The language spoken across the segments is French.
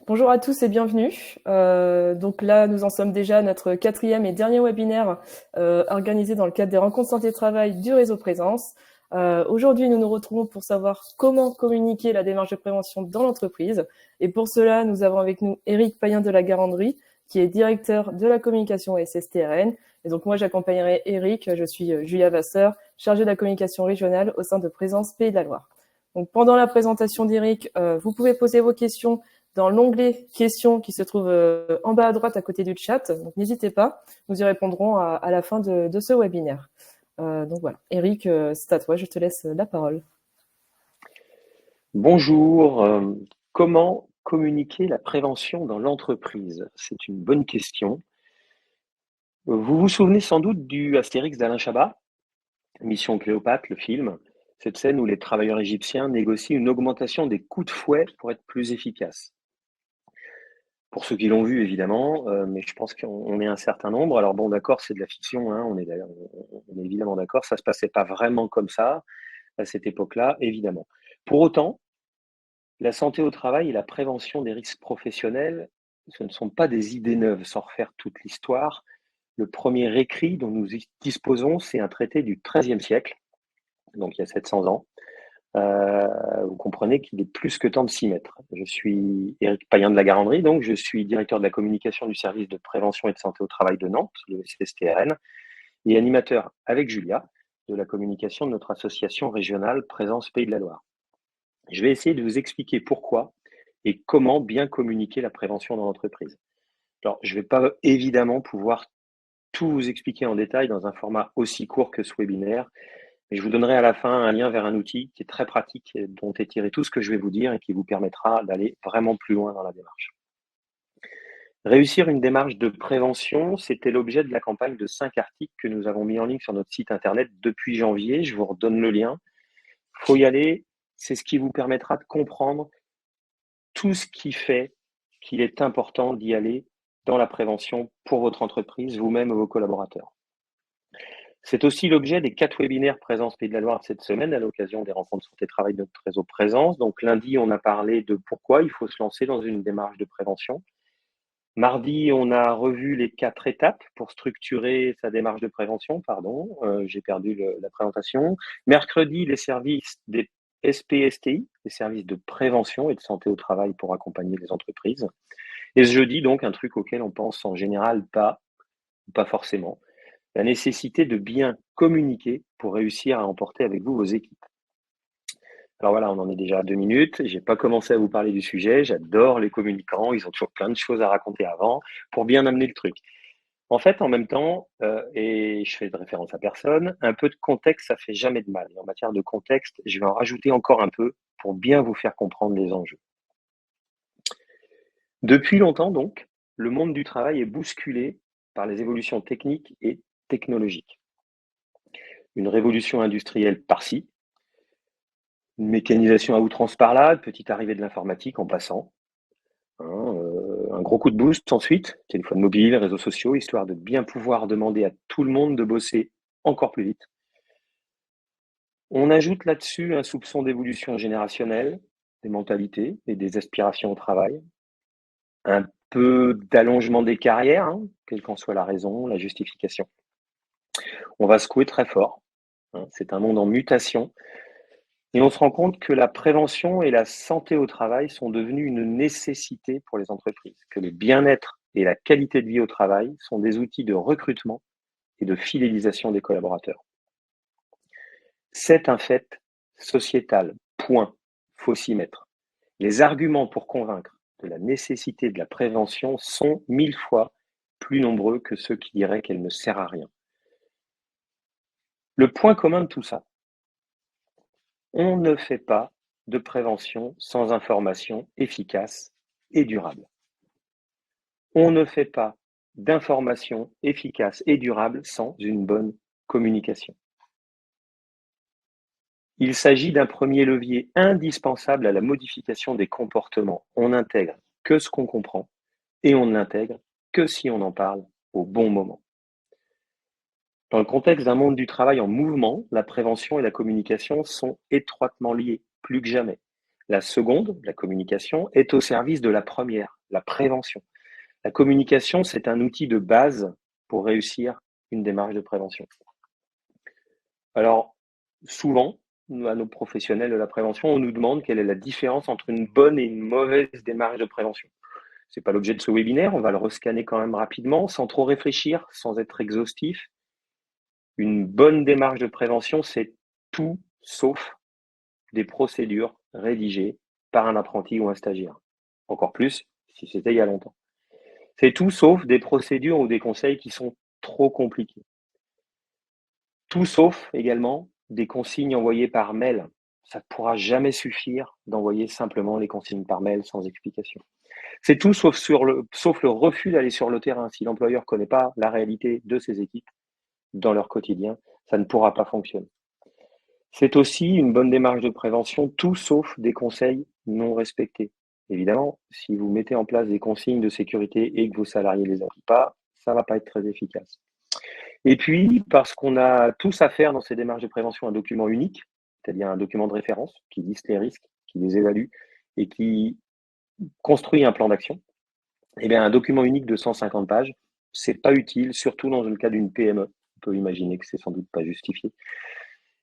Bonjour à tous et bienvenue. Donc là, nous en sommes déjà à notre quatrième et dernier webinaire organisé dans le cadre des rencontres santé-travail du réseau Présence. Aujourd'hui, nous nous retrouvons pour savoir comment communiquer la démarche de prévention dans l'entreprise. Et pour cela, nous avons avec nous Éric Payen de la Garandrie, qui est directeur de la communication SSTRN. Et donc moi, j'accompagnerai Éric. Je suis Julia Vasseur, chargée de la communication régionale au sein de Présence Pays de la Loire. Donc pendant la présentation d'Éric, vous pouvez poser vos questions dans l'onglet questions qui se trouve en bas à droite à côté du chat. Donc n'hésitez pas, nous y répondrons à la fin de ce webinaire. Donc voilà, Eric, c'est à toi, je te laisse la parole. Bonjour, comment communiquer la prévention dans l'entreprise? C'est une bonne question. Vous vous souvenez sans doute du Astérix d'Alain Chabat, Mission Cléopâtre, le film, cette scène où les travailleurs égyptiens négocient une augmentation des coups de fouet pour être plus efficaces. Pour ceux qui l'ont vu, évidemment, mais je pense qu'on est un certain nombre. Alors bon, d'accord, c'est de la fiction, hein, on est évidemment d'accord, ça se passait pas vraiment comme ça à cette époque-là, évidemment. Pour autant, la santé au travail et la prévention des risques professionnels, ce ne sont pas des idées neuves. Sans refaire toute l'histoire, le premier écrit dont nous disposons, c'est un traité du XIIIe siècle, donc il y a 700 ans. Vous comprenez qu'il est plus que temps de s'y mettre. Je suis Éric Payen de la Garandrie, donc je suis directeur de la communication du service de prévention et de santé au travail de Nantes, le SSTRN, et animateur avec Julia de la communication de notre association régionale Présence Pays de la Loire. Je vais essayer de vous expliquer pourquoi et comment bien communiquer la prévention dans l'entreprise. Alors, je ne vais pas évidemment pouvoir tout vous expliquer en détail dans un format aussi court que ce webinaire, mais je vous donnerai à la fin un lien vers un outil qui est très pratique, et dont est tiré tout ce que je vais vous dire et qui vous permettra d'aller vraiment plus loin dans la démarche. Réussir une démarche de prévention, c'était l'objet de la campagne de 5 articles que nous avons mis en ligne sur notre site internet depuis janvier. Je vous redonne le lien. Il faut y aller, c'est ce qui vous permettra de comprendre tout ce qui fait qu'il est important d'y aller dans la prévention pour votre entreprise, vous-même et vos collaborateurs. C'est aussi l'objet des 4 webinaires Présence Pays de la Loire cette semaine à l'occasion des rencontres santé-travail de notre réseau Présence. Donc lundi, on a parlé de pourquoi il faut se lancer dans une démarche de prévention. Mardi, on a revu les 4 étapes pour structurer sa démarche de prévention. J'ai perdu la présentation. Mercredi, les services des SPSTI, les services de prévention et de santé au travail pour accompagner les entreprises. Et ce jeudi, donc, un truc auquel on pense en général pas forcément, la nécessité de bien communiquer pour réussir à emporter avec vous vos équipes. Alors voilà, on en est déjà à 2 minutes. J'ai pas commencé à vous parler du sujet. J'adore les communicants. Ils ont toujours plein de choses à raconter avant pour bien amener le truc. En fait, en même temps, et je fais de référence à personne, un peu de contexte, ça fait jamais de mal. Et en matière de contexte, je vais en rajouter encore un peu pour bien vous faire comprendre les enjeux. Depuis longtemps, donc, le monde du travail est bousculé par les évolutions techniques et technologiques. Une révolution industrielle par-ci, une mécanisation à outrance par-là, petite arrivée de l'informatique en passant, un gros coup de boost ensuite, téléphone mobile, réseaux sociaux, histoire de bien pouvoir demander à tout le monde de bosser encore plus vite. On ajoute là-dessus un soupçon d'évolution générationnelle, des mentalités et des aspirations au travail, un peu d'allongement des carrières, quelle qu'en soit la raison, la justification. On va secouer très fort, c'est un monde en mutation, et on se rend compte que la prévention et la santé au travail sont devenues une nécessité pour les entreprises, que le bien-être et la qualité de vie au travail sont des outils de recrutement et de fidélisation des collaborateurs. C'est un fait sociétal, point, faut s'y mettre. Les arguments pour convaincre de la nécessité de la prévention sont 1000 fois plus nombreux que ceux qui diraient qu'elle ne sert à rien. Le point commun de tout ça, on ne fait pas de prévention sans information efficace et durable. On ne fait pas d'information efficace et durable sans une bonne communication. Il s'agit d'un premier levier indispensable à la modification des comportements. On n'intègre que ce qu'on comprend et on ne l'intègre que si on en parle au bon moment. Dans le contexte d'un monde du travail en mouvement, la prévention et la communication sont étroitement liées, plus que jamais. La seconde, la communication, est au service de la première, la prévention. La communication, c'est un outil de base pour réussir une démarche de prévention. Alors, souvent, à nos professionnels de la prévention, on nous demande quelle est la différence entre une bonne et une mauvaise démarche de prévention. Ce n'est pas l'objet de ce webinaire, on va le rescanner quand même rapidement, sans trop réfléchir, sans être exhaustif. Une bonne démarche de prévention, c'est tout sauf des procédures rédigées par un apprenti ou un stagiaire. Encore plus si c'était il y a longtemps. C'est tout sauf des procédures ou des conseils qui sont trop compliqués. Tout sauf également des consignes envoyées par mail. Ça ne pourra jamais suffire d'envoyer simplement les consignes par mail sans explication. C'est tout sauf le refus d'aller sur le terrain. Si l'employeur ne connaît pas la réalité de ses équipes dans leur quotidien, ça ne pourra pas fonctionner. C'est aussi une bonne démarche de prévention, tout sauf des conseils non respectés. Évidemment, si vous mettez en place des consignes de sécurité et que vos salariés ne les appliquent pas, ça ne va pas être très efficace. Et puis, parce qu'on a tous à faire dans ces démarches de prévention un document unique, c'est-à-dire un document de référence qui liste les risques, qui les évalue et qui construit un plan d'action, eh bien, un document unique de 150 pages, c'est pas utile, surtout dans le cas d'une PME. On peut imaginer que c'est sans doute pas justifié.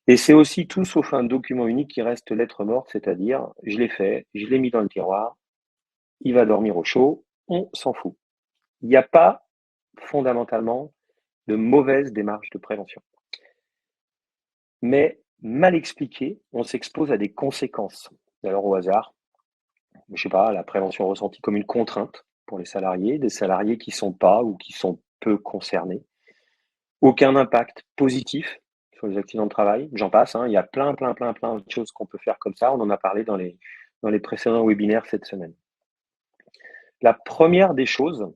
Et c'est aussi tout sauf un document unique qui reste lettre morte, c'est-à-dire je l'ai fait, je l'ai mis dans le tiroir, il va dormir au chaud, on s'en fout. Il n'y a pas fondamentalement de mauvaise démarche de prévention. Mais mal expliqué, on s'expose à des conséquences. Alors au hasard, je sais pas, la prévention ressentie comme une contrainte pour les salariés, des salariés qui sont pas ou qui sont peu concernés. Aucun impact positif sur les accidents de travail, j'en passe, hein, il y a plein de choses qu'on peut faire comme ça, on en a parlé dans les précédents webinaires cette semaine. La première des choses,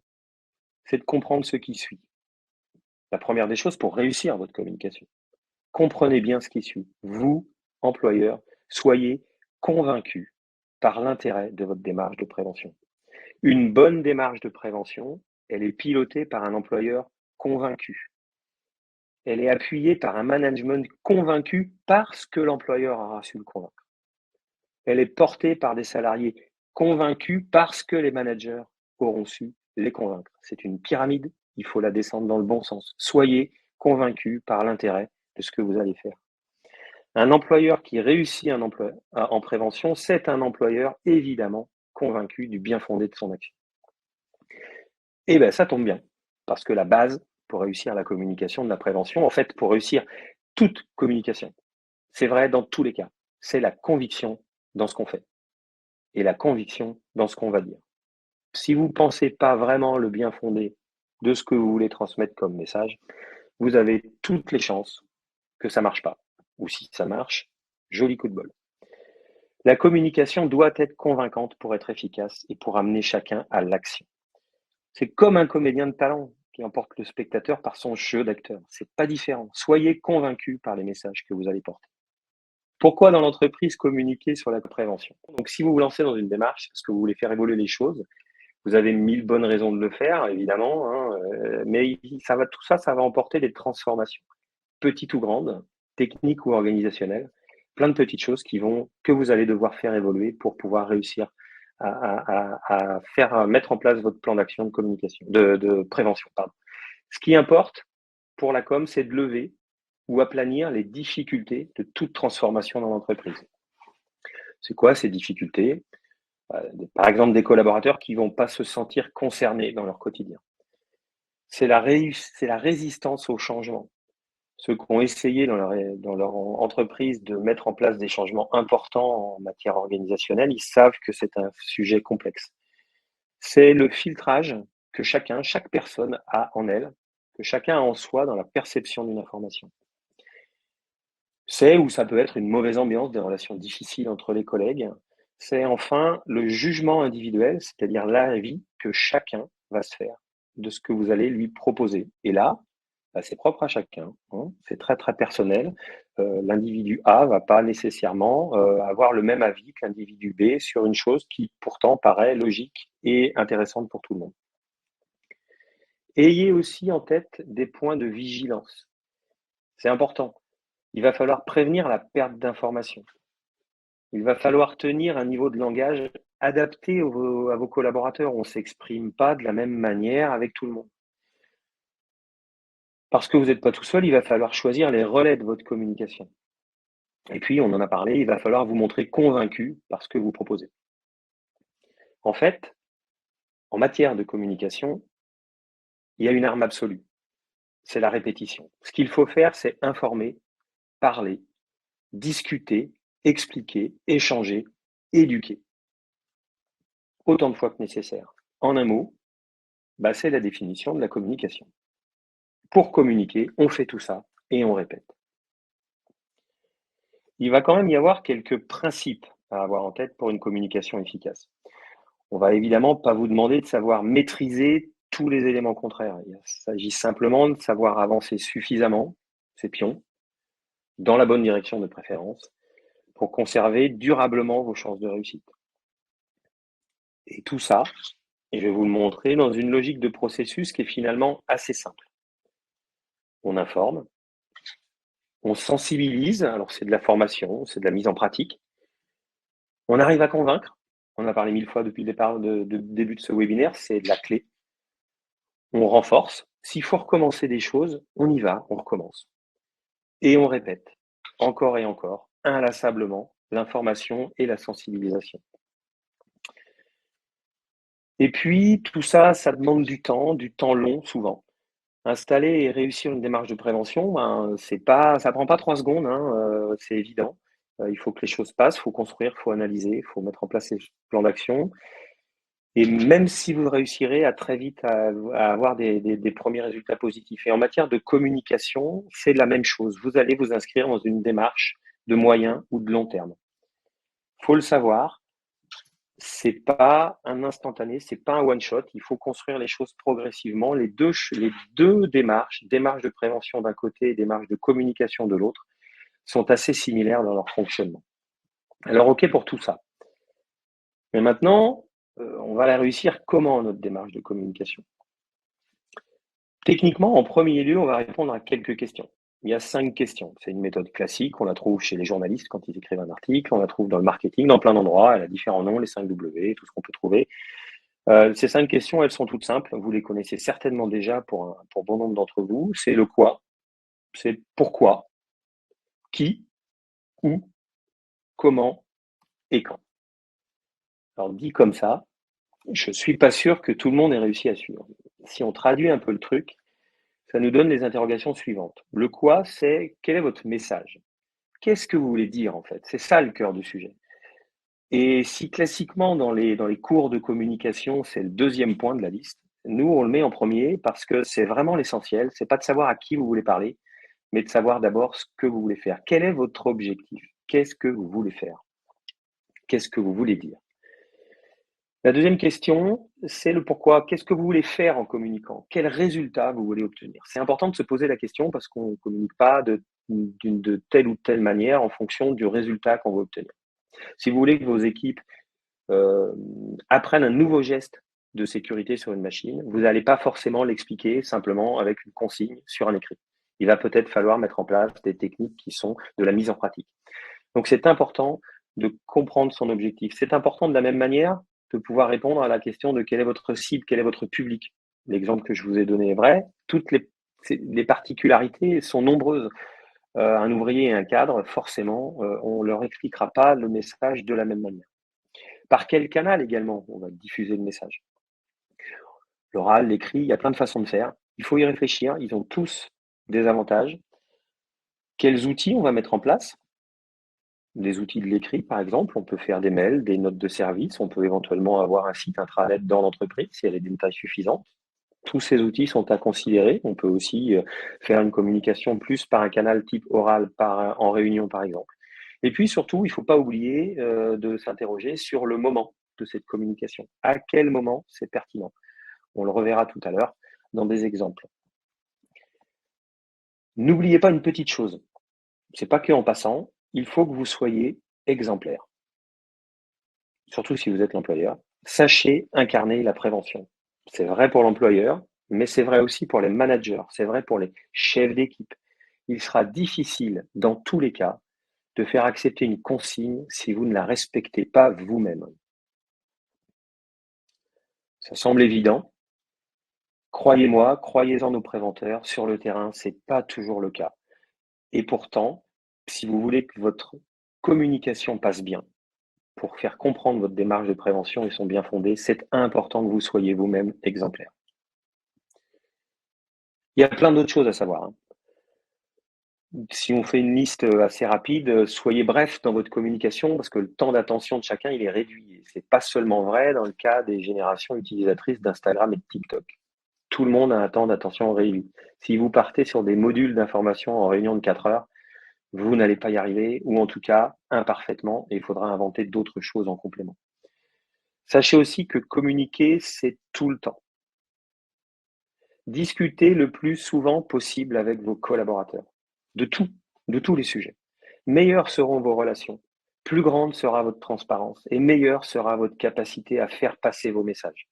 c'est de comprendre ce qui suit. La première des choses pour réussir votre communication. Comprenez bien ce qui suit. Vous, employeur, soyez convaincu par l'intérêt de votre démarche de prévention. Une bonne démarche de prévention, elle est pilotée par un employeur convaincu. Elle est appuyée par un management convaincu parce que l'employeur aura su le convaincre. Elle est portée par des salariés convaincus parce que les managers auront su les convaincre. C'est une pyramide, il faut la descendre dans le bon sens. Soyez convaincus par l'intérêt de ce que vous allez faire. Un employeur qui réussit en prévention, c'est un employeur évidemment convaincu du bien fondé de son action. Et bien, ça tombe bien, parce que la base pour réussir la communication de la prévention, en fait, pour réussir toute communication, c'est vrai dans tous les cas, c'est la conviction dans ce qu'on fait et la conviction dans ce qu'on va dire. Si vous ne pensez pas vraiment le bien fondé de ce que vous voulez transmettre comme message, vous avez toutes les chances que ça ne marche pas. Ou si ça marche, joli coup de bol. La communication doit être convaincante pour être efficace et pour amener chacun à l'action. C'est comme un comédien de talent qui emporte le spectateur par son jeu d'acteur. C'est pas différent. Soyez convaincus par les messages que vous allez porter. Pourquoi dans l'entreprise communiquer sur la prévention? Donc, si vous vous lancez dans une démarche parce que vous voulez faire évoluer les choses, vous avez 1000 bonnes raisons de le faire, évidemment, hein, mais tout ça, ça va emporter des transformations, petites ou grandes, techniques ou organisationnelles, plein de petites choses que vous allez devoir faire évoluer pour pouvoir réussir à mettre en place votre plan d'action de communication, de prévention, pardon. Ce qui importe pour la com, c'est de lever ou aplanir les difficultés de toute transformation dans l'entreprise. C'est quoi ces difficultés? Par exemple, des collaborateurs qui ne vont pas se sentir concernés dans leur quotidien. C'est la résistance au changement. Ceux qui ont essayé dans leur entreprise de mettre en place des changements importants en matière organisationnelle, ils savent que c'est un sujet complexe. C'est le filtrage que chaque personne a en elle, que chacun a en soi dans la perception d'une information. C'est ou ça peut être une mauvaise ambiance, des relations difficiles entre les collègues. C'est enfin le jugement individuel, c'est-à-dire l'avis que chacun va se faire de ce que vous allez lui proposer. Et là, c'est propre à chacun, hein, c'est très très personnel. L'individu A va pas nécessairement avoir le même avis que l'individu B sur une chose qui pourtant paraît logique et intéressante pour tout le monde. Ayez aussi en tête des points de vigilance. C'est important. Il va falloir prévenir la perte d'informations. Il va falloir tenir un niveau de langage adapté à vos collaborateurs. On ne s'exprime pas de la même manière avec tout le monde. Parce que vous n'êtes pas tout seul, il va falloir choisir les relais de votre communication. Et puis, on en a parlé, il va falloir vous montrer convaincu par ce que vous proposez. En fait, en matière de communication, il y a une arme absolue, c'est la répétition. Ce qu'il faut faire, c'est informer, parler, discuter, expliquer, échanger, éduquer. Autant de fois que nécessaire. En un mot, c'est la définition de la communication. Pour communiquer, on fait tout ça et on répète. Il va quand même y avoir quelques principes à avoir en tête pour une communication efficace. On va évidemment pas vous demander de savoir maîtriser tous les éléments contraires. Il s'agit simplement de savoir avancer suffisamment ses pions dans la bonne direction de préférence pour conserver durablement vos chances de réussite. Et tout ça, et je vais vous le montrer dans une logique de processus qui est finalement assez simple. On informe, on sensibilise, alors c'est de la formation, c'est de la mise en pratique. On arrive à convaincre, on a parlé 1000 fois depuis le début de ce webinaire, c'est de la clé. On renforce, s'il faut recommencer des choses, on y va, on recommence. Et on répète, encore et encore, inlassablement, l'information et la sensibilisation. Et puis, tout ça, ça demande du temps long souvent. Installer et réussir une démarche de prévention, ça prend pas 3 secondes, c'est évident. Il faut que les choses passent, il faut construire, il faut analyser, il faut mettre en place ces plans d'action. Et même si vous réussirez à très vite à avoir des premiers résultats positifs. Et en matière de communication, c'est la même chose. Vous allez vous inscrire dans une démarche de moyen ou de long terme. Il faut le savoir, c'est pas un instantané, c'est pas un one shot. Il faut construire les choses progressivement. Les deux démarches de prévention d'un côté et démarche de communication de l'autre, sont assez similaires dans leur fonctionnement. Alors, ok pour tout ça. Mais maintenant, on va la réussir comment, notre démarche de communication? Techniquement, en premier lieu, on va répondre à quelques questions. Il y a 5 questions. C'est une méthode classique, on la trouve chez les journalistes quand ils écrivent un article, on la trouve dans le marketing, dans plein d'endroits, elle a différents noms, les 5 W, tout ce qu'on peut trouver. Ces 5 questions, elles sont toutes simples, vous les connaissez certainement déjà pour bon nombre d'entre vous. C'est le quoi, c'est pourquoi, qui, où, comment et quand. Alors dit comme ça, je ne suis pas sûr que tout le monde ait réussi à suivre. Si on traduit un peu le truc, ça nous donne les interrogations suivantes. Le quoi, c'est quel est votre message? Qu'est-ce que vous voulez dire en fait? C'est ça le cœur du sujet. Et si classiquement dans les cours de communication, c'est le deuxième point de la liste, nous on le met en premier parce que c'est vraiment l'essentiel. C'est pas de savoir à qui vous voulez parler, mais de savoir d'abord ce que vous voulez faire. Quel est votre objectif? Qu'est-ce que vous voulez faire? Qu'est-ce que vous voulez dire? La deuxième question, c'est le pourquoi. Qu'est-ce que vous voulez faire en communiquant? Quel résultat vous voulez obtenir? C'est important de se poser la question parce qu'on ne communique pas de telle ou telle manière en fonction du résultat qu'on veut obtenir. Si vous voulez que vos équipes apprennent un nouveau geste de sécurité sur une machine, vous n'allez pas forcément l'expliquer simplement avec une consigne sur un écrit. Il va peut-être falloir mettre en place des techniques qui sont de la mise en pratique. Donc c'est important de comprendre son objectif. C'est important de la même manière de pouvoir répondre à la question de quelle est votre cible, quel est votre public. L'exemple que je vous ai donné est vrai. Toutes les particularités sont nombreuses. Un ouvrier et un cadre, forcément, on ne leur expliquera pas le message de la même manière. Par quel canal également on va diffuser le message? L'oral, l'écrit, il y a plein de façons de faire. Il faut y réfléchir. Ils ont tous des avantages. Quels outils on va mettre en place? Des outils de l'écrit, par exemple, on peut faire des mails, des notes de service, on peut éventuellement avoir un site intranet dans l'entreprise si elle est d'une taille suffisante. Tous ces outils sont à considérer. On peut aussi faire une communication plus par un canal type oral en réunion, par exemple. Et puis surtout, il ne faut pas oublier de s'interroger sur le moment de cette communication. À quel moment c'est pertinent? On le reverra tout à l'heure dans des exemples. N'oubliez pas une petite chose. C'est pas que en passant, il faut que vous soyez exemplaire. Surtout si vous êtes l'employeur. Sachez incarner la prévention. C'est vrai pour l'employeur, mais c'est vrai aussi pour les managers, c'est vrai pour les chefs d'équipe. Il sera difficile, dans tous les cas, de faire accepter une consigne si vous ne la respectez pas vous-même. Ça semble évident. Croyez-moi, croyez en nos préventeurs, sur le terrain, c'est pas toujours le cas. Et pourtant, si vous voulez que votre communication passe bien, pour faire comprendre votre démarche de prévention et son bien fondé, c'est important que vous soyez vous-même exemplaire. Il y a plein d'autres choses à savoir, hein. Si on fait une liste assez rapide, soyez bref dans votre communication parce que le temps d'attention de chacun, il est réduit. Et c'est pas seulement vrai dans le cas des générations utilisatrices d'Instagram et de TikTok. Tout le monde a un temps d'attention réduit. Si vous partez sur des modules d'information en réunion de 4 heures, vous n'allez pas y arriver, ou en tout cas imparfaitement, et il faudra inventer d'autres choses en complément. Sachez aussi que communiquer, c'est tout le temps. Discutez le plus souvent possible avec vos collaborateurs, de tout, de tous les sujets. Meilleures seront vos relations, plus grande sera votre transparence et meilleure sera votre capacité à faire passer vos messages.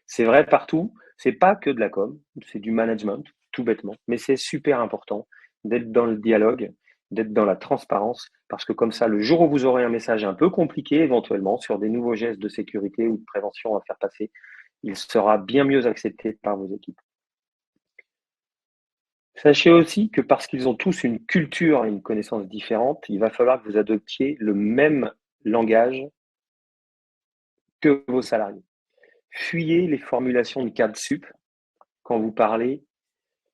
C'est vrai partout, c'est pas que de la com, c'est du management, tout bêtement, mais c'est super important d'être dans le dialogue, d'être dans la transparence, parce que comme ça, le jour où vous aurez un message un peu compliqué, éventuellement, sur des nouveaux gestes de sécurité ou de prévention à faire passer, il sera bien mieux accepté par vos équipes. Sachez aussi que parce qu'ils ont tous une culture et une connaissance différente, il va falloir que vous adoptiez le même langage que vos salariés. Fuyez les formulations de cadre sup quand vous parlez,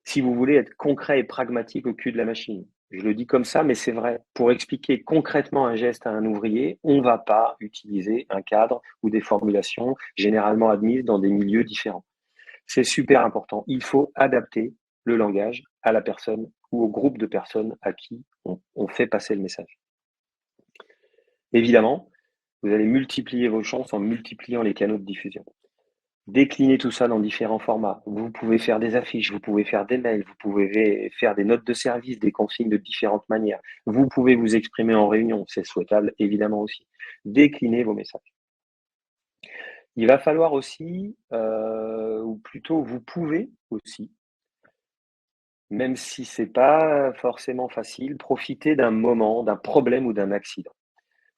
si vous voulez être concret et pragmatique au cul de la machine. Je le dis comme ça, mais c'est vrai. Pour expliquer concrètement un geste à un ouvrier, on ne va pas utiliser un cadre ou des formulations généralement admises dans des milieux différents. C'est super important. Il faut adapter le langage à la personne ou au groupe de personnes à qui on fait passer le message. Évidemment, vous allez multiplier vos chances en multipliant les canaux de diffusion. Déclinez tout ça dans différents formats. Vous pouvez faire des affiches, vous pouvez faire des mails, vous pouvez faire des notes de service, des consignes de différentes manières. Vous pouvez vous exprimer en réunion, c'est souhaitable évidemment aussi. Déclinez vos messages. Il va falloir aussi, ou plutôt vous pouvez aussi, même si c'est pas forcément facile, profiter d'un moment, d'un problème ou d'un accident.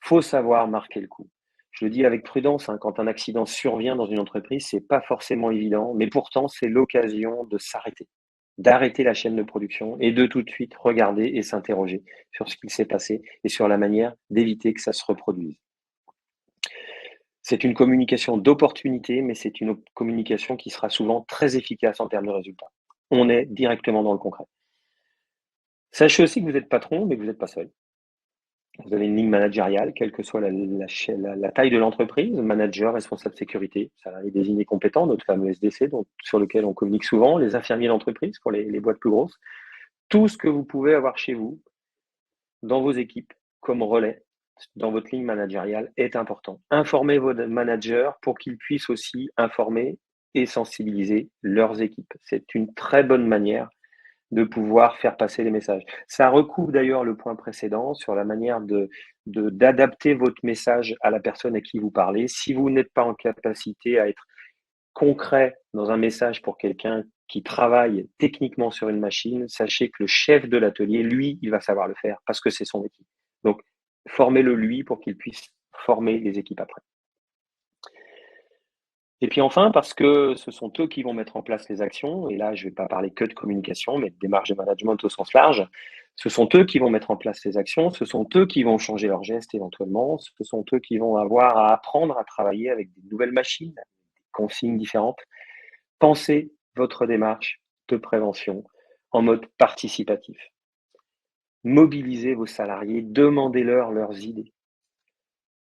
Faut savoir marquer le coup. Je le dis avec prudence, hein, quand un accident survient dans une entreprise, c'est pas forcément évident, mais pourtant c'est l'occasion de s'arrêter, d'arrêter la chaîne de production et de tout de suite regarder et s'interroger sur ce qui s'est passé et sur la manière d'éviter que ça se reproduise. C'est une communication d'opportunité, mais c'est une communication qui sera souvent très efficace en termes de résultats. On est directement dans le concret. Sachez aussi que vous êtes patron, mais que vous n'êtes pas seul. Vous avez une ligne managériale, quelle que soit la taille de l'entreprise, manager, responsable sécurité, salarié désigné compétent, notre fameux SDC, donc, sur lequel on communique souvent, les infirmiers d'entreprise pour les boîtes plus grosses. Tout ce que vous pouvez avoir chez vous, dans vos équipes, comme relais, dans votre ligne managériale, est important. Informez vos managers pour qu'ils puissent aussi informer et sensibiliser leurs équipes. C'est une très bonne manière de pouvoir faire passer les messages. Ça recoupe d'ailleurs le point précédent sur la manière d'adapter votre message à la personne à qui vous parlez. Si vous n'êtes pas en capacité à être concret dans un message pour quelqu'un qui travaille techniquement sur une machine, sachez que le chef de l'atelier, lui, il va savoir le faire parce que c'est son équipe. Donc, formez-le lui pour qu'il puisse former les équipes après. Et puis enfin, parce que ce sont eux qui vont mettre en place les actions, et là je ne vais pas parler que de communication, mais de démarche de management au sens large, ce sont eux qui vont mettre en place les actions, ce sont eux qui vont changer leurs gestes éventuellement, ce sont eux qui vont avoir à apprendre à travailler avec des nouvelles machines, des consignes différentes. Pensez votre démarche de prévention en mode participatif. Mobilisez vos salariés, demandez-leur leurs idées.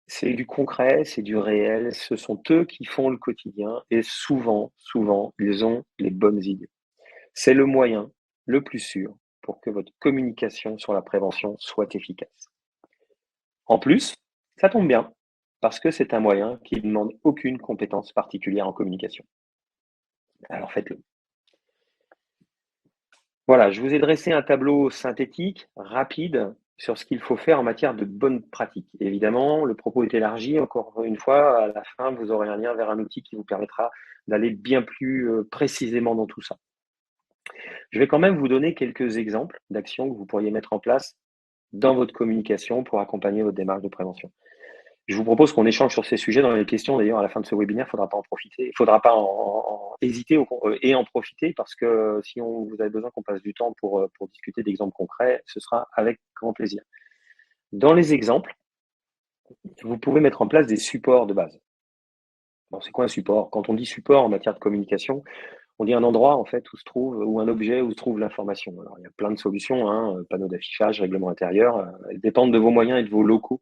C'est du concret, c'est du réel, ce sont eux qui font le quotidien et souvent, ils ont les bonnes idées. C'est le moyen le plus sûr pour que votre communication sur la prévention soit efficace. En plus, ça tombe bien, parce que c'est un moyen qui ne demande aucune compétence particulière en communication. Alors faites-le. Voilà, je vous ai dressé un tableau synthétique, rapide, sur ce qu'il faut faire en matière de bonnes pratiques. Évidemment, le propos est élargi. Encore une fois, à la fin, vous aurez un lien vers un outil qui vous permettra d'aller bien plus précisément dans tout ça. Je vais quand même vous donner quelques exemples d'actions que vous pourriez mettre en place dans votre communication pour accompagner votre démarche de prévention. Je vous propose qu'on échange sur ces sujets dans les questions. D'ailleurs, à la fin de ce webinaire, il ne faudra pas en profiter. Il ne faudra pas hésiter et en profiter parce que si vous avez besoin qu'on passe du temps pour discuter d'exemples concrets, ce sera avec grand plaisir. Dans les exemples, vous pouvez mettre en place des supports de base. Bon, c'est quoi un support? Quand on dit support en matière de communication, on dit un endroit en fait où se trouve, ou un objet où se trouve l'information. Alors, il y a plein de solutions, hein, panneaux d'affichage, règlement intérieur, elles dépendent de vos moyens et de vos locaux,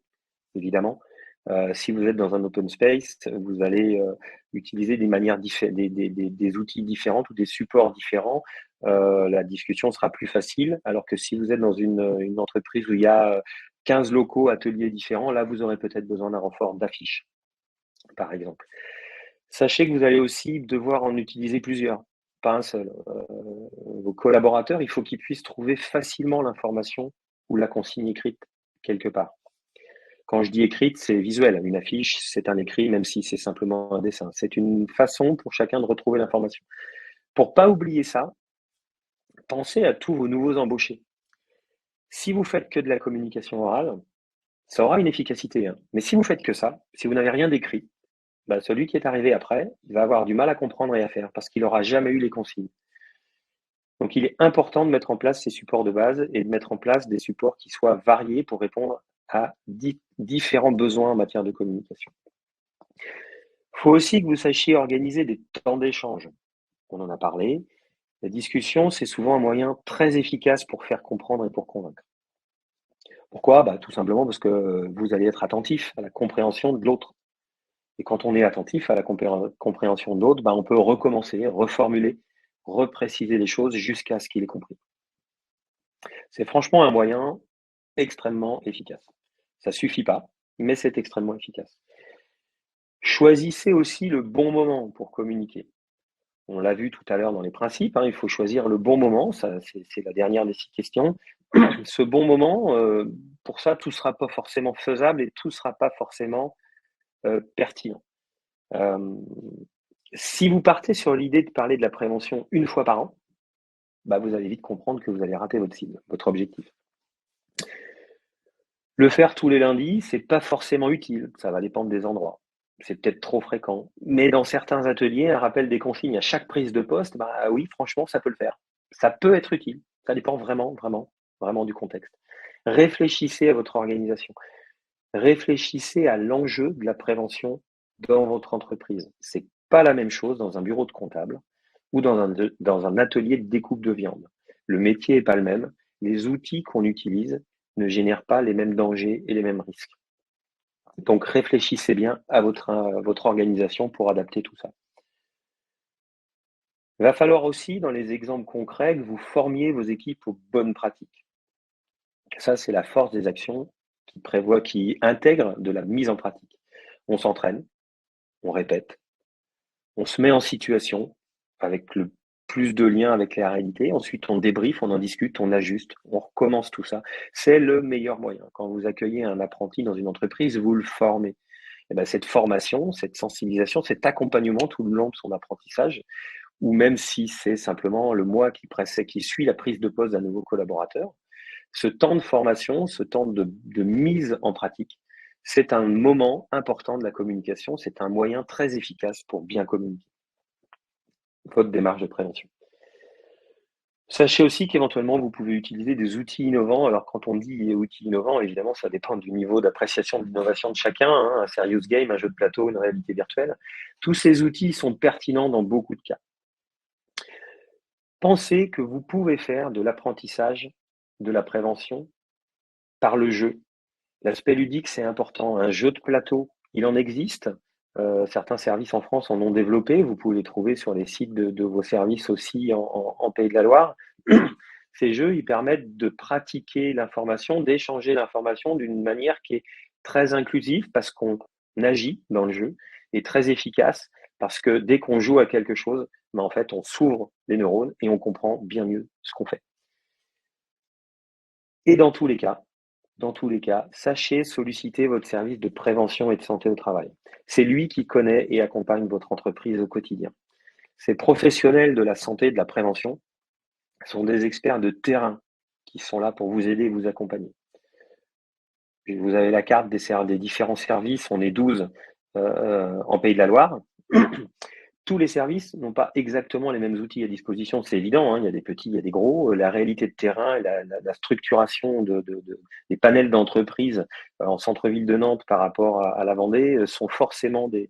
évidemment. Si vous êtes dans un open space, vous allez utiliser des outils différents ou des supports différents. La discussion sera plus facile, alors que si vous êtes dans une entreprise où il y a 15 locaux, ateliers différents, là, vous aurez peut-être besoin d'un renfort d'affiches, par exemple. Sachez que vous allez aussi devoir en utiliser plusieurs, pas un seul. Vos collaborateurs, il faut qu'ils puissent trouver facilement l'information ou la consigne écrite quelque part. Quand je dis écrite, c'est visuel. Une affiche, c'est un écrit, même si c'est simplement un dessin. C'est une façon pour chacun de retrouver l'information. Pour pas oublier ça, pensez à tous vos nouveaux embauchés. Si vous faites que de la communication orale, ça aura une efficacité. Hein. Mais si vous faites que ça, si vous n'avez rien d'écrit, celui qui est arrivé après, il va avoir du mal à comprendre et à faire parce qu'il n'aura jamais eu les consignes. Donc, il est important de mettre en place ces supports de base et de mettre en place des supports qui soient variés pour répondre à différents besoins en matière de communication. Il faut aussi que vous sachiez organiser des temps d'échange. On en a parlé. La discussion, c'est souvent un moyen très efficace pour faire comprendre et pour convaincre. Pourquoi? Tout simplement parce que vous allez être attentif à la compréhension de l'autre. Et quand on est attentif à la compréhension de l'autre, on peut recommencer, reformuler, repréciser les choses jusqu'à ce qu'il ait compris. C'est franchement un moyen extrêmement efficace. Ça ne suffit pas, mais c'est extrêmement efficace. Choisissez aussi le bon moment pour communiquer. On l'a vu tout à l'heure dans les principes, hein, il faut choisir le bon moment, ça, c'est la dernière des 6 questions. Ce bon moment, pour ça, tout ne sera pas forcément faisable et tout ne sera pas forcément pertinent. Si vous partez sur l'idée de parler de la prévention une fois par an, vous allez vite comprendre que vous allez rater votre cible, votre objectif. Le faire tous les lundis, c'est pas forcément utile, ça va dépendre des endroits. C'est peut-être trop fréquent. Mais dans certains ateliers, un rappel des consignes à chaque prise de poste, oui, franchement, ça peut le faire. Ça peut être utile. Ça dépend vraiment, vraiment, vraiment du contexte. Réfléchissez à votre organisation. Réfléchissez à l'enjeu de la prévention dans votre entreprise. C'est pas la même chose dans un bureau de comptable ou dans un atelier de découpe de viande. Le métier n'est pas le même. Les outils qu'on utilise ne génèrent pas les mêmes dangers et les mêmes risques. Donc, réfléchissez bien à votre organisation pour adapter tout ça. Il va falloir aussi, dans les exemples concrets, que vous formiez vos équipes aux bonnes pratiques. Ça, c'est la force des actions qui intègre de la mise en pratique. On s'entraîne, on répète, on se met en situation avec le plus de liens avec la réalité. Ensuite, on débriefe, on en discute, on ajuste, on recommence tout ça. C'est le meilleur moyen. Quand vous accueillez un apprenti dans une entreprise, vous le formez. Et cette formation, cette sensibilisation, cet accompagnement tout le long de son apprentissage, ou même si c'est simplement le mois qui suit la prise de poste d'un nouveau collaborateur, ce temps de formation, ce temps de mise en pratique, c'est un moment important de la communication, c'est un moyen très efficace pour bien communiquer votre démarche de prévention. Sachez aussi qu'éventuellement, vous pouvez utiliser des outils innovants. Alors, quand on dit outils innovants, évidemment, ça dépend du niveau d'appréciation de l'innovation de chacun. Hein, un serious game, un jeu de plateau, une réalité virtuelle. Tous ces outils sont pertinents dans beaucoup de cas. Pensez que vous pouvez faire de l'apprentissage, de la prévention par le jeu. L'aspect ludique, c'est important. Un jeu de plateau, il en existe. Certains services en France en ont développé. Vous pouvez les trouver sur les sites de vos services aussi en Pays de la Loire. Ces jeux, ils permettent de pratiquer l'information, d'échanger l'information d'une manière qui est très inclusive parce qu'on agit dans le jeu et très efficace parce que dès qu'on joue à quelque chose, en fait, on s'ouvre les neurones et on comprend bien mieux ce qu'on fait. Et dans tous les cas, sachez solliciter votre service de prévention et de santé au travail. C'est lui qui connaît et accompagne votre entreprise au quotidien. Ces professionnels de la santé et de la prévention sont des experts de terrain qui sont là pour vous aider et vous accompagner. Vous avez la carte des différents services, on est 12 en Pays de la Loire. Tous les services n'ont pas exactement les mêmes outils à disposition, c'est évident, hein, il y a des petits, il y a des gros. La réalité de terrain et la structuration des panels d'entreprise en centre-ville de Nantes par rapport à la Vendée sont forcément des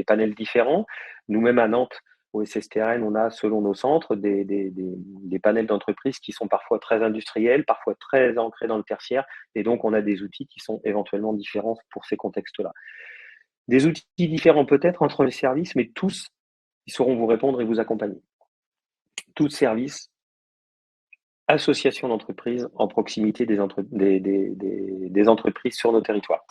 panels différents. Nous-mêmes à Nantes, au SSTRN, on a, selon nos centres, des panels d'entreprise qui sont parfois très industriels, parfois très ancrés dans le tertiaire, et donc on a des outils qui sont éventuellement différents pour ces contextes-là. Des outils différents peut-être entre les services, mais tous, ils sauront vous répondre et vous accompagner. Tous services, associations d'entreprises en proximité des entreprises sur nos territoires.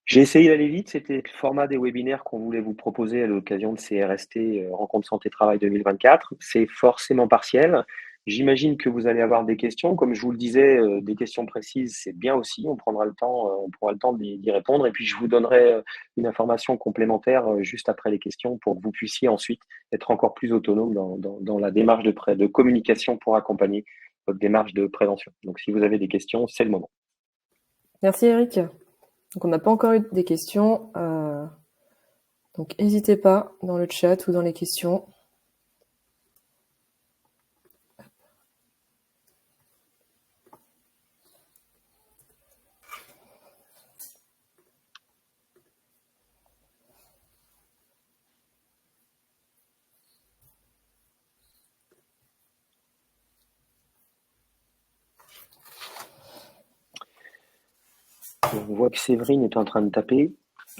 J'ai essayé d'aller vite, c'était le format des webinaires qu'on voulait vous proposer à l'occasion de CRST Rencontre Santé Travail 2024. C'est forcément partiel. J'imagine que vous allez avoir des questions. Comme je vous le disais, des questions précises, c'est bien aussi. On prendra le temps, on pourra le temps d'y répondre. Et puis, je vous donnerai une information complémentaire juste après les questions pour que vous puissiez ensuite être encore plus autonome dans la démarche de communication pour accompagner votre démarche de prévention. Donc, si vous avez des questions, c'est le moment. Merci Eric. Donc on n'a pas encore eu des questions, donc n'hésitez pas dans le chat ou dans les questions. On voit que Séverine est en train de taper.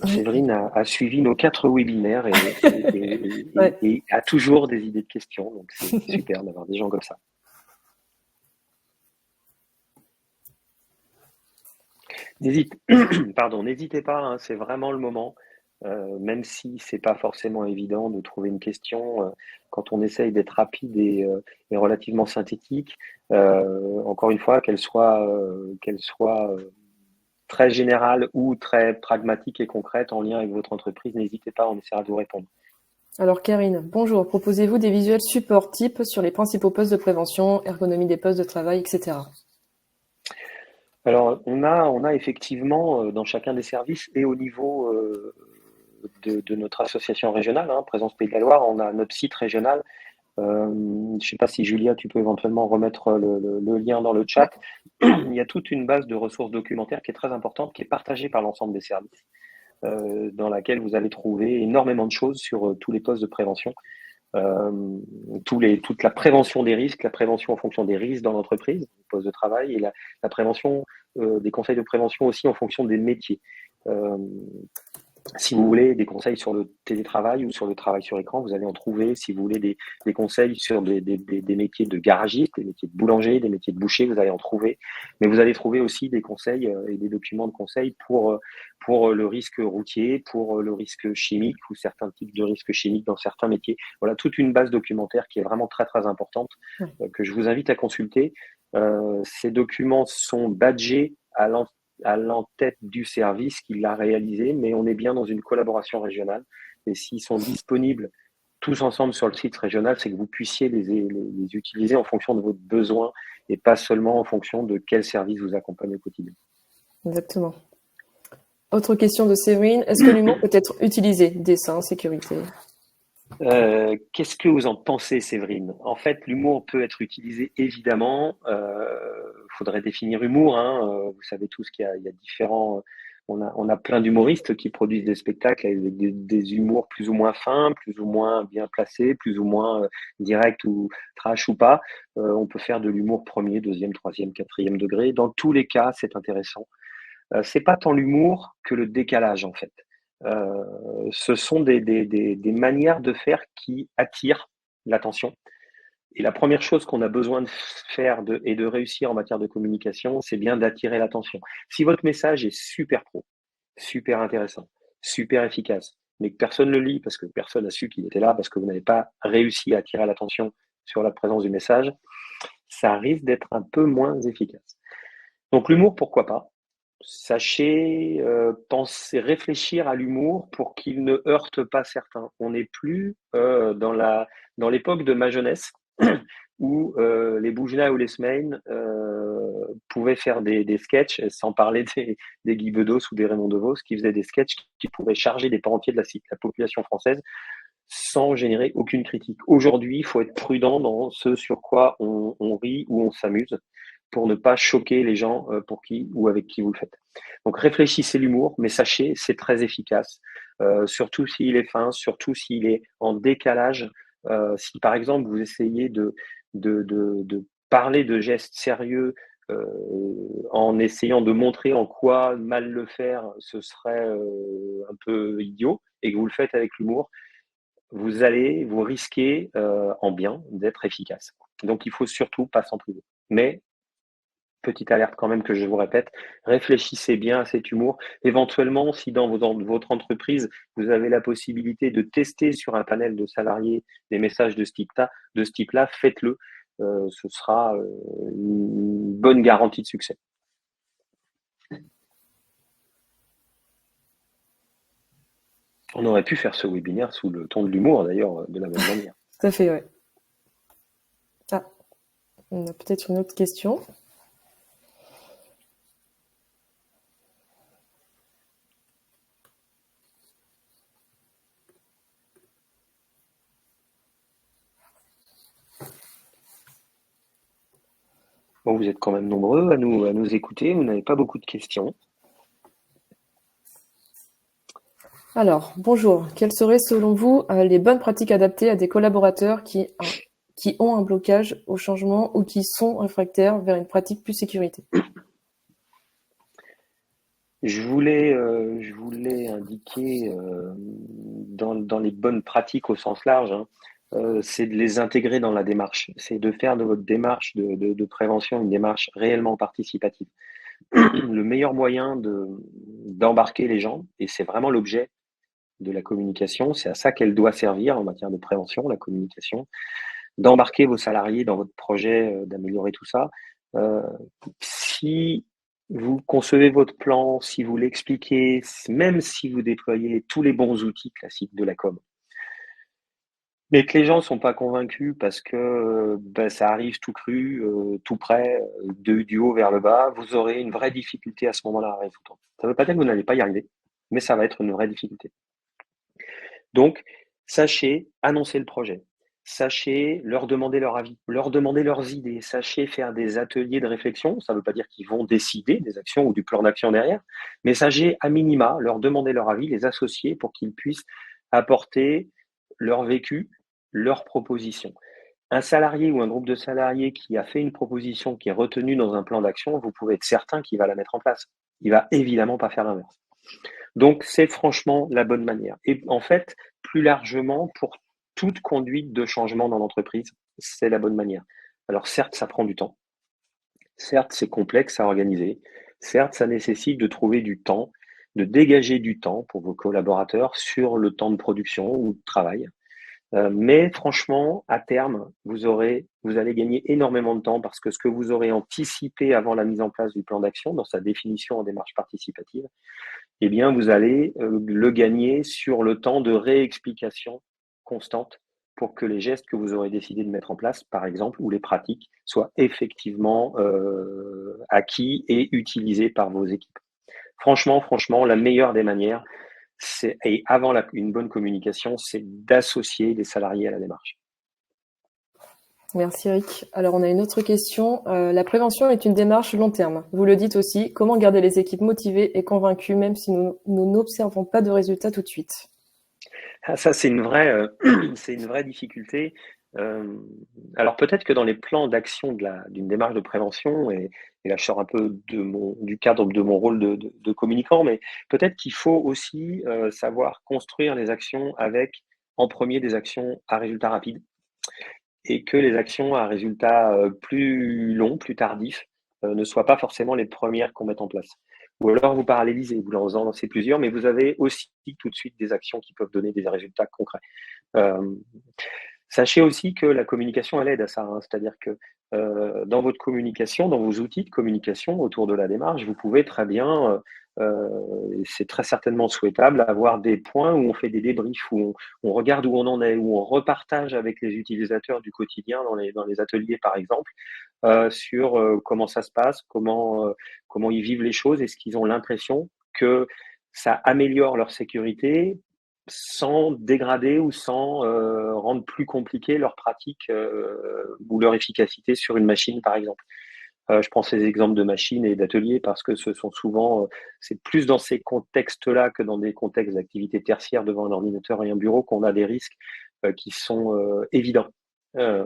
Séverine a suivi nos 4 webinaires et a toujours des idées de questions. Donc, c'est super d'avoir des gens comme ça. N'hésitez pas, hein, c'est vraiment le moment. Même si c'est pas forcément évident de trouver une question, quand on essaye d'être rapide et relativement synthétique, encore une fois, qu'elle soit très générale ou très pragmatique et concrète en lien avec votre entreprise, n'hésitez pas, on essaiera de vous répondre. Alors Karine, bonjour. Proposez-vous des visuels support type sur les principaux postes de prévention, ergonomie des postes de travail, etc. Alors, on a effectivement dans chacun des services et au niveau de notre association régionale, hein, Présence Pays de la Loire, on a notre site régional. Je ne sais pas si Julia, tu peux éventuellement remettre le lien dans le chat. Il y a toute une base de ressources documentaires qui est très importante, qui est partagée par l'ensemble des services, dans laquelle vous allez trouver énormément de choses sur tous les postes de prévention. Toute la prévention des risques, la prévention en fonction des risques dans l'entreprise, le poste de travail, et la prévention, des conseils de prévention aussi en fonction des métiers. Si vous voulez des conseils sur le télétravail ou sur le travail sur écran, vous allez en trouver. Si vous voulez des conseils sur des métiers de garagiste, des métiers de boulanger, des métiers de boucher, vous allez en trouver. Mais vous allez trouver aussi des conseils et des documents de conseils pour le risque routier, pour le risque chimique ou certains types de risques chimiques dans certains métiers. Voilà, toute une base documentaire qui est vraiment très, très importante, que je vous invite à consulter. Ces documents sont badgés à l'entête du service qui l'a réalisé, mais on est bien dans une collaboration régionale. Et s'ils sont disponibles tous ensemble sur le site régional, c'est que vous puissiez les utiliser en fonction de votre besoin et pas seulement en fonction de quel service vous accompagne au quotidien. Exactement. Autre question de Séverine, est-ce que l'humour peut être utilisé? Dessin, sécurité. Qu'est-ce que vous en pensez, Séverine? En fait, l'humour peut être utilisé, évidemment. Faudrait définir humour, hein. Vous savez tous qu'il y a différents. On a plein d'humoristes qui produisent des spectacles avec des humours plus ou moins fins, plus ou moins bien placés, plus ou moins direct ou trash ou pas. On peut faire de l'humour premier, deuxième, troisième, quatrième degré. Dans tous les cas, c'est intéressant. C'est pas tant l'humour que le décalage, en fait. Ce sont des manières de faire qui attirent l'attention. Et la première chose qu'on a besoin de faire et de réussir en matière de communication, c'est bien d'attirer l'attention. Si votre message est super pro, super intéressant, super efficace, mais que personne ne le lit parce que personne n'a su qu'il était là, parce que vous n'avez pas réussi à attirer l'attention sur la présence du message, ça risque d'être un peu moins efficace. Donc l'humour, pourquoi pas? Sachez penser, réfléchir à l'humour pour qu'il ne heurte pas certains. On n'est plus dans l'époque de ma jeunesse où les Boujna ou les Smaïn pouvaient faire des sketchs, sans parler des Guy Bedos ou des Raymond DeVos, qui faisaient des sketchs qui pouvaient charger des pans entiers de la population française sans générer aucune critique. Aujourd'hui, il faut être prudent dans ce sur quoi on rit ou on s'amuse pour ne pas choquer les gens pour qui ou avec qui vous le faites. Donc réfléchissez l'humour, mais sachez, c'est très efficace, surtout s'il est fin, surtout s'il est en décalage. Si par exemple vous essayez de parler de gestes sérieux en essayant de montrer en quoi mal le faire, ce serait un peu idiot, et que vous le faites avec l'humour, vous risquez en bien d'être efficace. Donc il faut surtout pas s'en priver. Mais petite alerte quand même que je vous répète, réfléchissez bien à cet humour. Éventuellement, si dans votre entreprise, vous avez la possibilité de tester sur un panel de salariés des messages de ce type-là, faites-le. Ce sera une bonne garantie de succès. On aurait pu faire ce webinaire sous le ton de l'humour, d'ailleurs, de la même manière. Tout à fait, ouais. Ah, on a peut-être une autre question. Bon, vous êtes quand même nombreux à nous écouter, vous n'avez pas beaucoup de questions. Alors, bonjour. Quelles seraient selon vous les bonnes pratiques adaptées à des collaborateurs qui ont un blocage au changement ou qui sont réfractaires vers une pratique plus sécurité? Je voulais indiquer dans les bonnes pratiques au sens large, hein, c'est de les intégrer dans la démarche. C'est de faire de votre démarche de prévention une démarche réellement participative. Le meilleur moyen d'embarquer les gens, et c'est vraiment l'objet de la communication, c'est à ça qu'elle doit servir en matière de prévention, la communication, d'embarquer vos salariés dans votre projet, d'améliorer tout ça. Si vous concevez votre plan, si vous l'expliquez, même si vous déployez tous les bons outils classiques de la com, mais que les gens ne sont pas convaincus parce que ça arrive tout cru, tout près, du haut vers le bas, vous aurez une vraie difficulté à ce moment-là à résoudre. Ça ne veut pas dire que vous n'allez pas y arriver, mais ça va être une vraie difficulté. Donc, sachez annoncer le projet. Sachez leur demander leur avis, leur demander leurs idées. Sachez faire des ateliers de réflexion. Ça ne veut pas dire qu'ils vont décider des actions ou du plan d'action derrière, mais sachez à minima leur demander leur avis, les associer pour qu'ils puissent apporter leur vécu, leurs propositions. Un salarié ou un groupe de salariés qui a fait une proposition qui est retenue dans un plan d'action, vous pouvez être certain qu'il va la mettre en place. Il va évidemment pas faire l'inverse. Donc, c'est franchement la bonne manière. Et en fait, plus largement, pour toute conduite de changement dans l'entreprise, c'est la bonne manière. Alors, certes, ça prend du temps. Certes, c'est complexe à organiser. Certes, ça nécessite de trouver du temps, de dégager du temps pour vos collaborateurs sur le temps de production ou de travail. Mais franchement, à terme, vous allez gagner énormément de temps parce que ce que vous aurez anticipé avant la mise en place du plan d'action, dans sa définition en démarche participative, eh bien, vous allez le gagner sur le temps de réexplication constante pour que les gestes que vous aurez décidé de mettre en place, par exemple, ou les pratiques, soient effectivement acquis et utilisés par vos équipes. Franchement, la meilleure des manières, et avant une bonne communication, c'est d'associer les salariés à la démarche. Merci Eric. Alors on a une autre question. La prévention est une démarche long terme. Vous le dites aussi. Comment garder les équipes motivées et convaincues même si nous n'observons pas de résultats tout de suite? Ah, ça, c'est une vraie, c'est une vraie difficulté. Alors peut-être que dans les plans d'action d'une démarche de prévention, et là je sors un peu du cadre de mon rôle de communicant, mais peut-être qu'il faut aussi savoir construire les actions avec en premier des actions à résultat rapide, et que les actions à résultat plus long, plus tardif, ne soient pas forcément les premières qu'on mette en place. Ou alors vous parallélisez, vous en lancez plusieurs, mais vous avez aussi tout de suite des actions qui peuvent donner des résultats concrets. Sachez aussi que la communication, elle aide à ça, hein. C'est-à-dire que dans votre communication, dans vos outils de communication autour de la démarche, vous pouvez très bien Et c'est très certainement souhaitable d'avoir des points où on fait des débriefs, où on regarde où on en est, où on repartage avec les utilisateurs du quotidien dans les ateliers, par exemple, sur comment ça se passe, comment ils vivent les choses. Est-ce qu'ils ont l'impression que ça améliore leur sécurité sans dégrader ou sans rendre plus compliqué leur pratique ou leur efficacité sur une machine, par exemple. Je prends ces exemples de machines et d'ateliers parce que ce sont souvent, c'est plus dans ces contextes-là que dans des contextes d'activité tertiaire devant un ordinateur et un bureau qu'on a des risques qui sont évidents. Euh,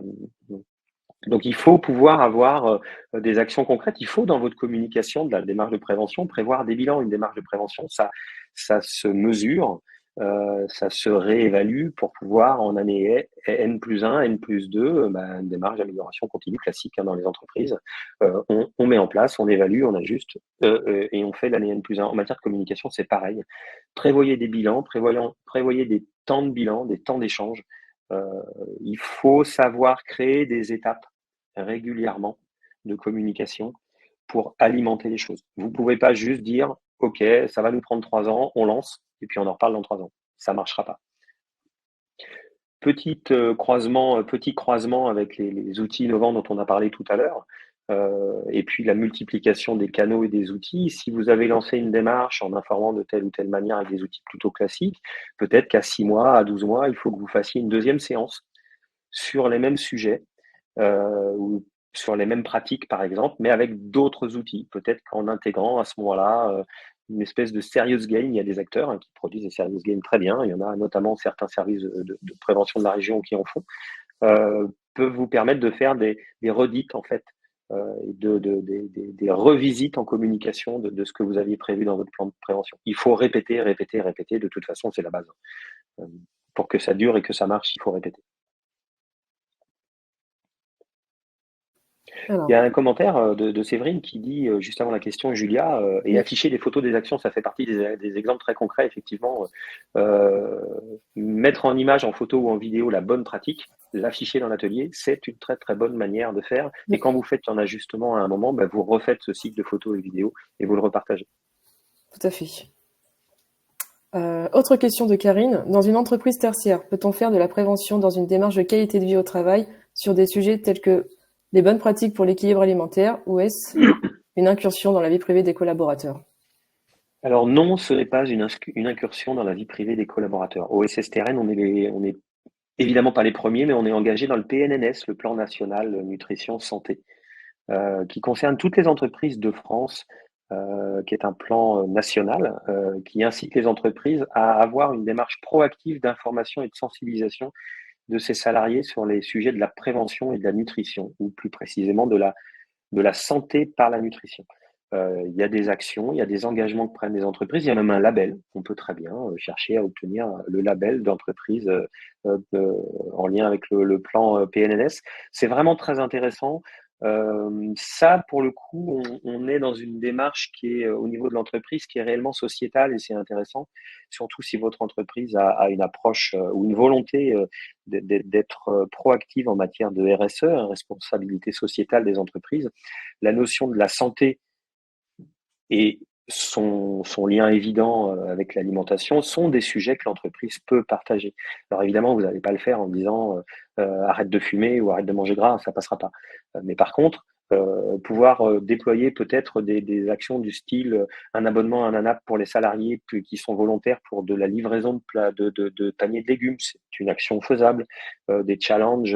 donc il faut pouvoir avoir des actions concrètes. Il faut dans votre communication de la démarche de prévention prévoir des bilans. Une démarche de prévention, ça se mesure, ça se réévalue pour pouvoir en année N plus 1, N plus 2, une démarche d'amélioration continue classique dans les entreprises. On met en place, on évalue, on ajuste et on fait l'année N plus 1. En matière de communication, c'est pareil. Prévoyez des bilans, prévoyez des temps de bilan, des temps d'échange. Il faut savoir créer des étapes régulièrement de communication pour alimenter les choses. Vous ne pouvez pas juste dire, OK, ça va nous prendre 3 ans, on lance, et puis on en reparle dans 3 ans. Ça ne marchera pas. Petit croisement avec les outils innovants dont on a parlé tout à l'heure, et puis la multiplication des canaux et des outils. Si vous avez lancé une démarche en informant de telle ou telle manière avec des outils plutôt classiques, peut-être qu'à 6 mois, à 12 mois, il faut que vous fassiez une deuxième séance sur les mêmes sujets ou sur les mêmes pratiques, par exemple, mais avec d'autres outils. Peut-être qu'en intégrant à ce moment-là une espèce de serious game. Il y a des acteurs qui produisent des serious games très bien. Il y en a notamment certains services de prévention de la région qui en font. Peuvent vous permettre de faire des redites, en fait, des revisites en communication de ce que vous aviez prévu dans votre plan de prévention. Il faut répéter, répéter, répéter. De toute façon, c'est la base. Pour que ça dure et que ça marche, il faut répéter. Alors, Il y a un commentaire de Séverine qui dit, juste avant la question, Julia, et oui, afficher des photos des actions, ça fait partie des exemples très concrets, effectivement. Mettre en image, en photo ou en vidéo la bonne pratique, l'afficher dans l'atelier, c'est une très très bonne manière de faire. Et quand vous faites un ajustement à un moment, vous refaites ce cycle de photos et vidéos et vous le repartagez. tout à fait. Autre question de Karine. Dans une entreprise tertiaire, peut-on faire de la prévention dans une démarche de qualité de vie au travail sur des sujets tels que les bonnes pratiques pour l'équilibre alimentaire ou est-ce une incursion dans la vie privée des collaborateurs? Alors non, ce n'est pas une incursion dans la vie privée des collaborateurs. Au SSTRN, on est évidemment pas les premiers, mais on est engagé dans le PNNS, le Plan National Nutrition Santé, qui concerne toutes les entreprises de France, qui est un plan national qui incite les entreprises à avoir une démarche proactive d'information et de sensibilisation de ses salariés sur les sujets de la prévention et de la nutrition, ou plus précisément de la santé par la nutrition. Il y a des actions, il y a des engagements que prennent les entreprises, il y a même un label. On peut très bien chercher à obtenir le label d'entreprise en lien avec le plan PNNS. C'est vraiment très intéressant. Ça, pour le coup, on est dans une démarche qui est au niveau de l'entreprise, qui est réellement sociétale et c'est intéressant, surtout si votre entreprise a une approche ou une volonté d'être proactive en matière de RSE, responsabilité sociétale des entreprises. La notion de la santé et son lien évident avec l'alimentation sont des sujets que l'entreprise peut partager. Alors évidemment, vous n'allez pas le faire en disant arrête de fumer ou arrête de manger gras, ça passera pas. Mais par contre, pouvoir déployer peut-être des actions du style un abonnement à un ANAP pour les salariés qui sont volontaires pour de la livraison de paniers de légumes, c'est une action faisable. Des challenges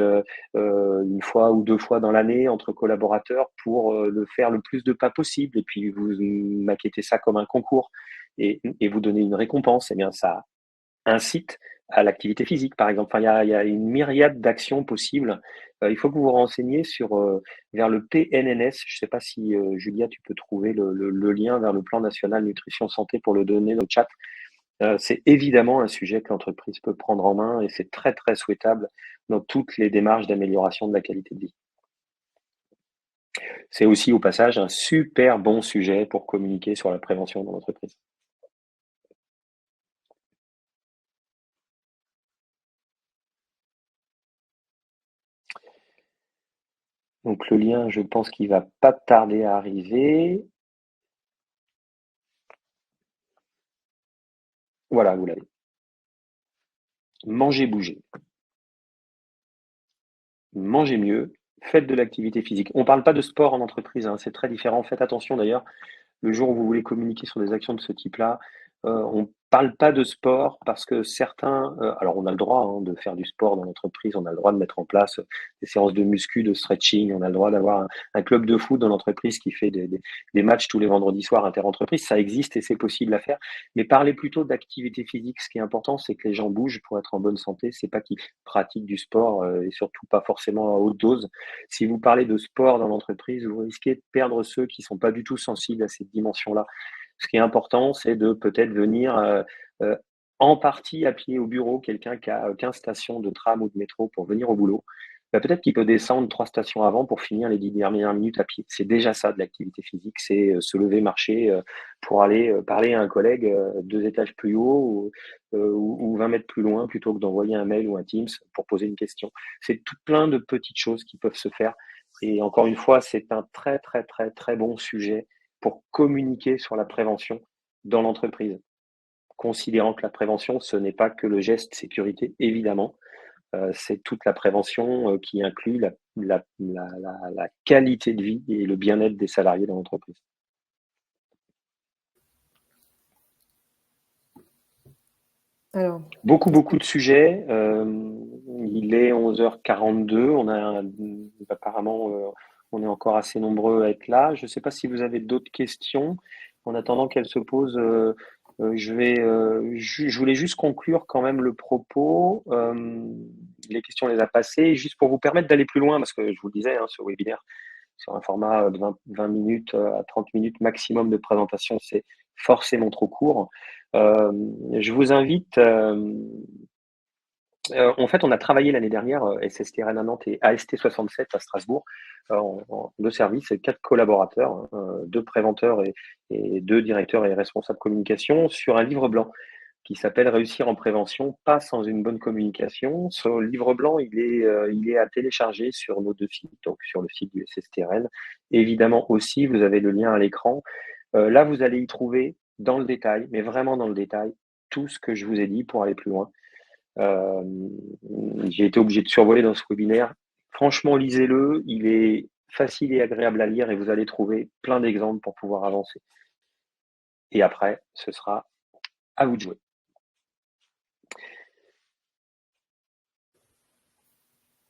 une fois ou deux fois dans l'année entre collaborateurs pour le faire le plus de pas possible. Et puis vous maquettez ça comme un concours et vous donnez une récompense. Eh bien, ça incite à l'activité physique, par exemple. Enfin, il y a une myriade d'actions possibles. Il faut que vous vous renseigniez vers le PNNS. Je ne sais pas si, Julia, tu peux trouver le lien vers le plan national nutrition santé pour le donner dans le chat. C'est évidemment un sujet que l'entreprise peut prendre en main et c'est très, très souhaitable dans toutes les démarches d'amélioration de la qualité de vie. C'est aussi, au passage, un super bon sujet pour communiquer sur la prévention dans l'entreprise. Donc le lien, je pense qu'il va pas tarder à arriver. Voilà, vous l'avez. Mangez, bougez. Mangez mieux, faites de l'activité physique. On ne parle pas de sport en entreprise, hein, c'est très différent. Faites attention d'ailleurs, le jour où vous voulez communiquer sur des actions de ce type-là, on parle pas de sport parce que certains, alors on a le droit hein, de faire du sport dans l'entreprise, on a le droit de mettre en place des séances de muscu, de stretching, on a le droit d'avoir un club de foot dans l'entreprise qui fait des matchs tous les vendredis soirs inter-entreprises, ça existe et c'est possible à faire. Mais parlez plutôt d'activité physique. Ce qui est important, c'est que les gens bougent pour être en bonne santé. C'est pas qu'ils pratiquent du sport et surtout pas forcément à haute dose. Si vous parlez de sport dans l'entreprise, vous risquez de perdre ceux qui sont pas du tout sensibles à cette dimension-là. Ce qui est important, c'est de peut-être venir euh, en partie à pied au bureau, quelqu'un qui a 15 stations de tram ou de métro pour venir au boulot. Bah, peut-être qu'il peut descendre 3 stations avant pour finir les 10 dernières minutes à pied. C'est déjà ça de l'activité physique, c'est se lever, marcher pour aller parler à un collègue 2 étages plus haut ou 20 mètres plus loin plutôt que d'envoyer un mail ou un Teams pour poser une question. C'est tout plein de petites choses qui peuvent se faire. Et encore une fois, c'est un très, très, très, très bon sujet pour communiquer sur la prévention dans l'entreprise, considérant que la prévention, ce n'est pas que le geste sécurité, évidemment, c'est toute la prévention qui inclut la qualité de vie et le bien-être des salariés dans l'entreprise. Alors, Beaucoup, est-ce beaucoup que- de sujets. Il est 11h42. Apparemment, on est encore assez nombreux à être là. Je ne sais pas si vous avez d'autres questions. En attendant qu'elles se posent, je voulais juste conclure quand même le propos. Les questions, on les a passées, juste pour vous permettre d'aller plus loin, parce que je vous le disais, hein, ce webinaire, sur un format de 20 minutes à 30 minutes maximum de présentation, c'est forcément trop court. Je vous invite, en fait, on a travaillé l'année dernière, SSTRN à Nantes et AST67 à Strasbourg, en 2 services et 4 collaborateurs, hein, 2 préventeurs et 2 directeurs et responsables communication sur un livre blanc qui s'appelle Réussir en prévention, pas sans une bonne communication. Ce livre blanc, il est à télécharger sur nos 2 sites, donc sur le site du SSTRN. Évidemment aussi, vous avez le lien à l'écran. Là, vous allez y trouver dans le détail, mais vraiment dans le détail, tout ce que je vous ai dit pour aller plus loin. Euh, j'ai été obligé de survoler dans ce webinaire. Franchement, lisez-le, il est facile et agréable à lire et vous allez trouver plein d'exemples pour pouvoir avancer. Et après, ce sera à vous de jouer.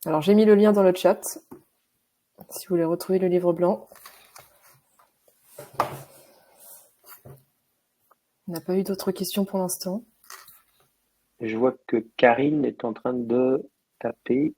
Alors, j'ai mis le lien dans le chat, si vous voulez retrouver le livre blanc. On n'a pas eu d'autres questions pour l'instant. Je vois que Karine est en train de taper.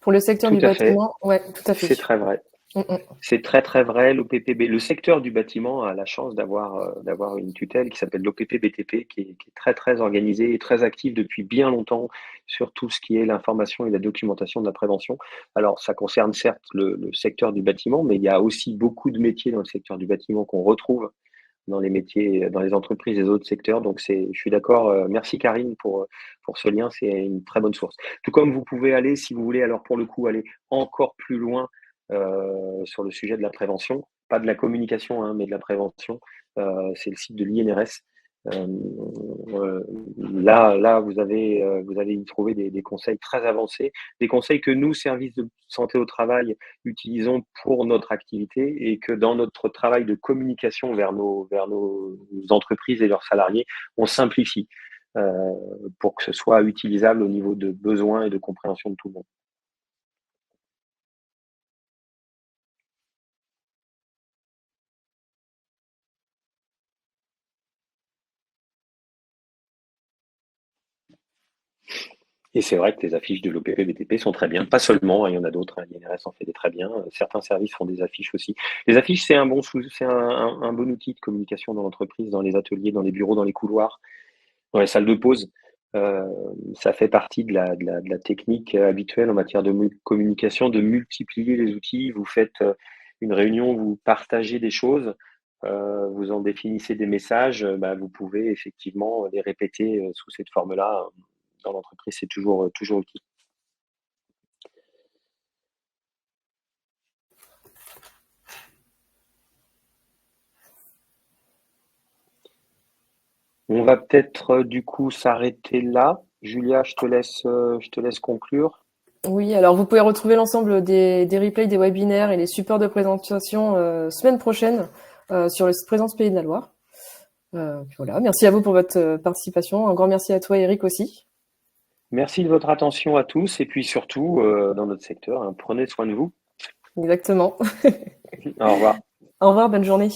Pour le secteur Tout du à fait, bâtiment, ouais, tout à fait. c'est très vrai. Mm, mm. C'est très très vrai. L'OPPB, le secteur du bâtiment a la chance d'avoir une tutelle qui s'appelle l'OPP-BTP, qui est très très organisée et très active depuis bien longtemps sur tout ce qui est l'information et la documentation de la prévention. Alors ça concerne certes le secteur du bâtiment, mais il y a aussi beaucoup de métiers dans le secteur du bâtiment qu'on retrouve dans les métiers, dans les entreprises et les autres secteurs. Donc je suis d'accord. Merci Karine pour ce lien, c'est une très bonne source. Tout comme vous pouvez aller, si vous voulez, alors pour le coup, aller encore plus loin sur le sujet de la prévention, pas de la communication, hein, mais de la prévention. C'est le site de l'INRS. Euh, là, vous allez y trouver des conseils très avancés, des conseils que nous, services de santé au travail, utilisons pour notre activité et que dans notre travail de communication vers nos entreprises et leurs salariés, on simplifie euh, pour que ce soit utilisable au niveau de besoins et de compréhension de tout le monde. Et c'est vrai que les affiches de l'OPP-BTP sont très bien, pas seulement, hein, il y en a d'autres, hein, l'INRS en fait des très bien, certains services font des affiches aussi. Les affiches, c'est un bon outil de communication dans l'entreprise, dans les ateliers, dans les bureaux, dans les couloirs, dans les salles de pause. Euh, Ça fait partie de la technique habituelle en matière de communication, de multiplier les outils. Vous faites une réunion, vous partagez des choses, vous en définissez des messages, bah, vous pouvez effectivement les répéter sous cette forme-là dans l'entreprise, c'est toujours utile. On va peut-être du coup s'arrêter là. Julia, je te laisse conclure. Oui, alors vous pouvez retrouver l'ensemble des replays des webinaires et les supports de présentation semaine prochaine sur le site Présence Pays de la Loire. Voilà, merci à vous pour votre participation. Un grand merci à toi, Eric, aussi. Merci de votre attention à tous et puis surtout dans notre secteur, hein, prenez soin de vous. Exactement. Au revoir. Au revoir, bonne journée.